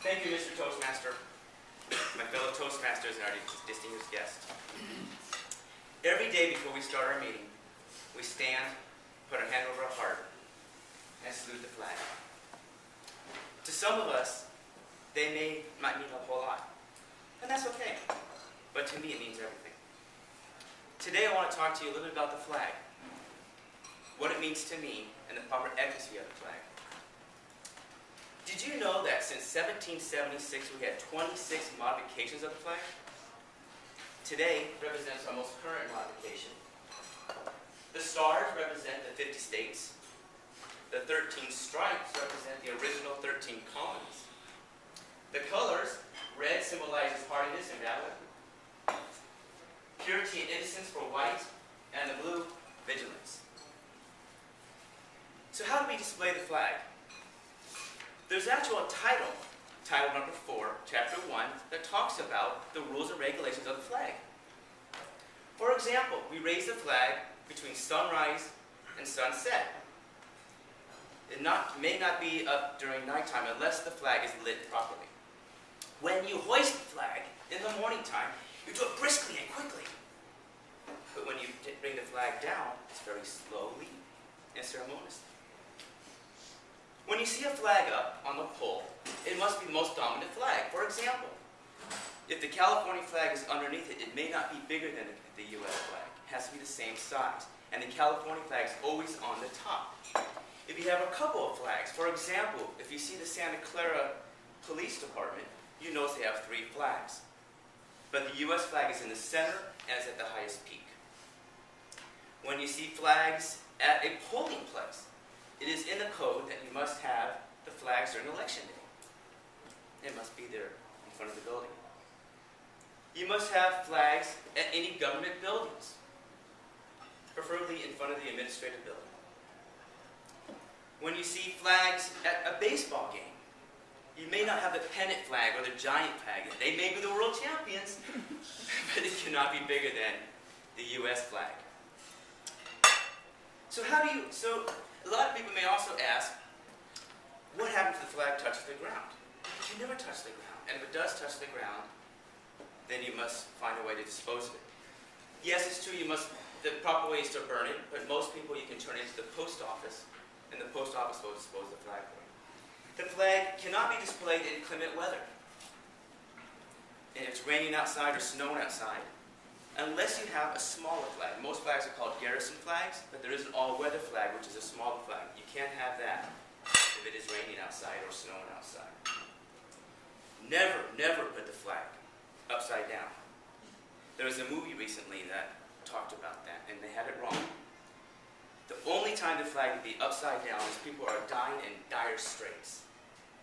Thank you, Mr. Toastmaster, my fellow Toastmasters and our distinguished guests. Every day before we start our meeting, we stand, put our hand over our heart, and salute the flag. To some of us, they might mean a whole lot, and that's okay. But to me, it means everything. Today, I want to talk to you a little bit about the flag, what it means to me, and the proper efficacy of the flag. Did you know that since 1776 we had 26 modifications of the flag? Today represents our most current modification. The stars represent the 50 states. The 13 stripes represent the original 13 colonies. The colors, red symbolizes hardiness and valor, purity and innocence for white, and the blue, vigilance. So how do we display the flag? There's actually a title number 4, chapter 1, that talks about the rules and regulations of the flag. For example, we raise the flag between sunrise and sunset. It may not be up during nighttime unless the flag is lit properly. When you hoist the flag in the morning time, you do it briskly and quickly. But when you bring the flag down, it's very slowly and ceremoniously. When you see a flag up on the pole, it must be the most dominant flag. For example, if the California flag is underneath it, it may not be bigger than the U.S. flag. It has to be the same size. And the California flag is always on the top. If you have a couple of flags, for example, if you see the Santa Clara Police Department, you notice they have 3 flags. But the U.S. flag is in the center and is at the highest peak. When you see flags at a polling place, it is in the code that you must have the flags during election day. It must be there in front of the building. You must have flags at any government buildings, preferably in front of the administrative building. When you see flags at a baseball game, you may not have the pennant flag or the giant flag. They may be the world champions, but it cannot be bigger than the U.S. flag. So a lot of people may also ask, what happens if the flag touches the ground? It can never touch the ground. And if it does touch the ground, then you must find a way to dispose of it. Yes, it's true, the proper way is to burn it, but most people you can turn it into the post office, and the post office will dispose of the flag for you. The flag cannot be displayed in inclement weather. And if it's raining outside or snowing outside, unless you have a smaller flag. Most flags are called garrison flags, but there is an all-weather flag, which is a smaller flag. You can't have that if it is raining outside or snowing outside. Never, never put the flag upside down. There was a movie recently that talked about that, and they had it wrong. The only time the flag would be upside down is people are dying in dire straits.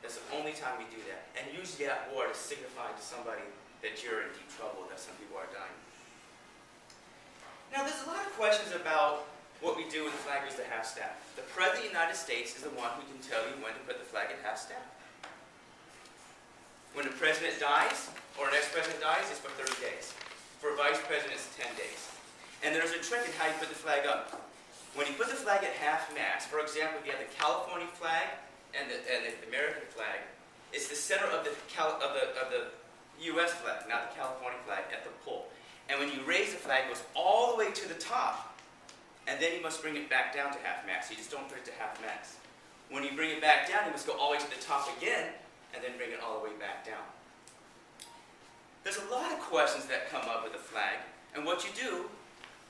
That's the only time we do that. And usually at war to signify to somebody that you're in deep trouble, that some people are dying. Now, there's a lot of questions about what we do when the flag goes to half-staff. The President of the United States is the one who can tell you when to put the flag at half-staff. When the President dies, or an ex-President dies, it's for 30 days. For a Vice President, it's 10 days. And there's a trick in how you put the flag up. When you put the flag at half-mast, for example, if you have the California flag and the American flag, it's the center of the U.S. flag, not the California flag, at the pole. And when you raise the flag, it goes all the way to the top, and then you must bring it back down to half-mast. You just don't put it to half-mast. When you bring it back down, you must go all the way to the top again, and then bring it all the way back down. There's a lot of questions that come up with the flag, and what you do,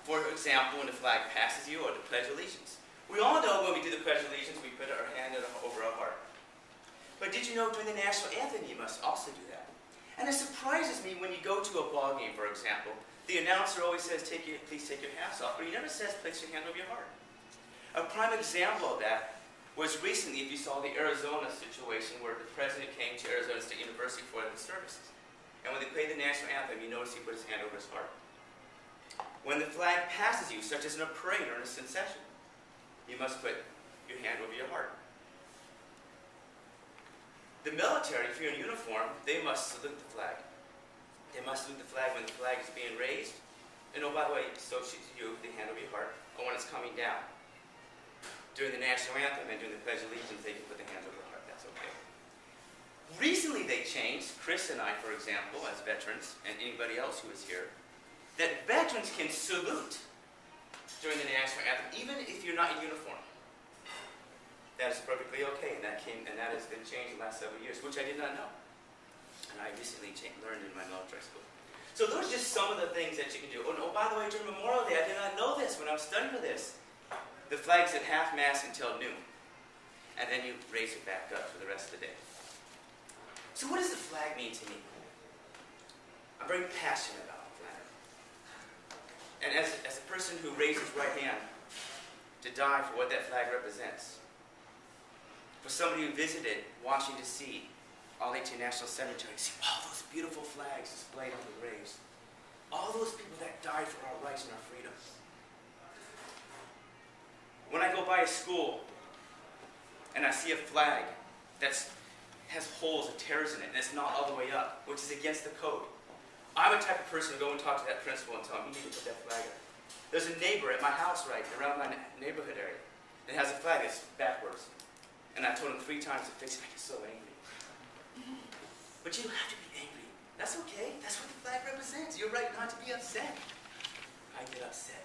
for example, when the flag passes you, or the Pledge of Allegiance. We all know when we do the Pledge of Allegiance, we put our hand over our heart. But did you know during the national anthem, you must also do that? And it surprises me when you go to a ball game, for example, the announcer always says, please take your hats off, but he never says, place your hand over your heart. A prime example of that was recently, if you saw the Arizona situation where the President came to Arizona State University for the services. And when they played the national anthem, you notice he put his hand over his heart. When the flag passes you, such as in a parade or in a concession, you must put your hand over your heart. The military, if you're in uniform, they must salute the flag. They must salute the flag when the flag is being raised. And oh, by the way, so should you, the hand over your heart, or when it's coming down. During the national anthem and during the Pledge of Allegiance, they can put the hands over their heart. That's okay. Recently they changed, Chris and I, for example, as veterans, and anybody else who is here, that veterans can salute during the national anthem, even if you're not in uniform. That is perfectly okay, and that has been changed in the last several years, which I did not know. And I recently learned in my military school. So those are just some of the things that you can do. Oh, no, by the way, during Memorial Day, I did not know this when I was studying for this. The flag's at half-mast until noon. And then you raise it back up for the rest of the day. So what does the flag mean to me? I'm very passionate about the flag. And as a person who raised his right hand to die for what that flag represents, for somebody who visited Washington, D.C., Arlington National Cemetery, see all those beautiful flags displayed on the graves. All those people that died for our rights and our freedoms. When I go by a school and I see a flag that has holes and tears in it and it's not all the way up, which is against the code, I'm the type of person to go and talk to that principal and tell him, you need to put that flag up. There's a neighbor at my house right around my neighborhood area that has a flag that's backwards. And I told him 3 times to fix it. I get so angry. But you don't have to be angry. That's okay. That's what the flag represents. You're right not to be upset. I get upset.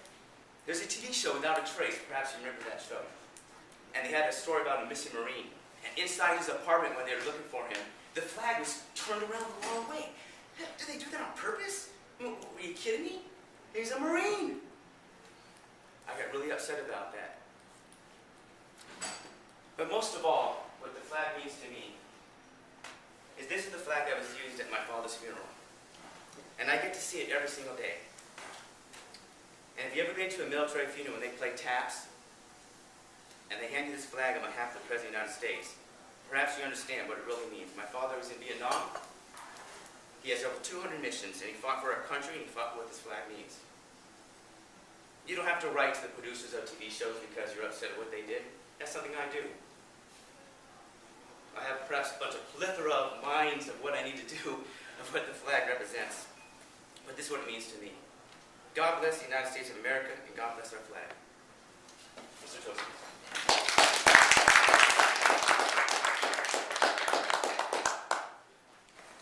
There's a TV show, Without a Trace. Perhaps you remember that show. And they had a story about a missing Marine. And inside his apartment, when they were looking for him, the flag was turned around the wrong way. Did they do that on purpose? I mean, were you kidding me? He's a Marine. I got really upset about that. But most of all, what the flag means to me is this is the flag that was used at my father's funeral. And I get to see it every single day. And if you ever been to a military funeral when they play taps, and they hand you this flag on behalf of the President of the United States, perhaps you understand what it really means. My father was in Vietnam. He has over 200 missions, and he fought for our country, and he fought for what this flag means. You don't have to write to the producers of TV shows because you're upset at what they did. That's something I do. I have perhaps a bunch of plethora of minds of what I need to do, of what the flag represents. But this is what it means to me. God bless the United States of America, and God bless our flag. Mr. Toastmaster.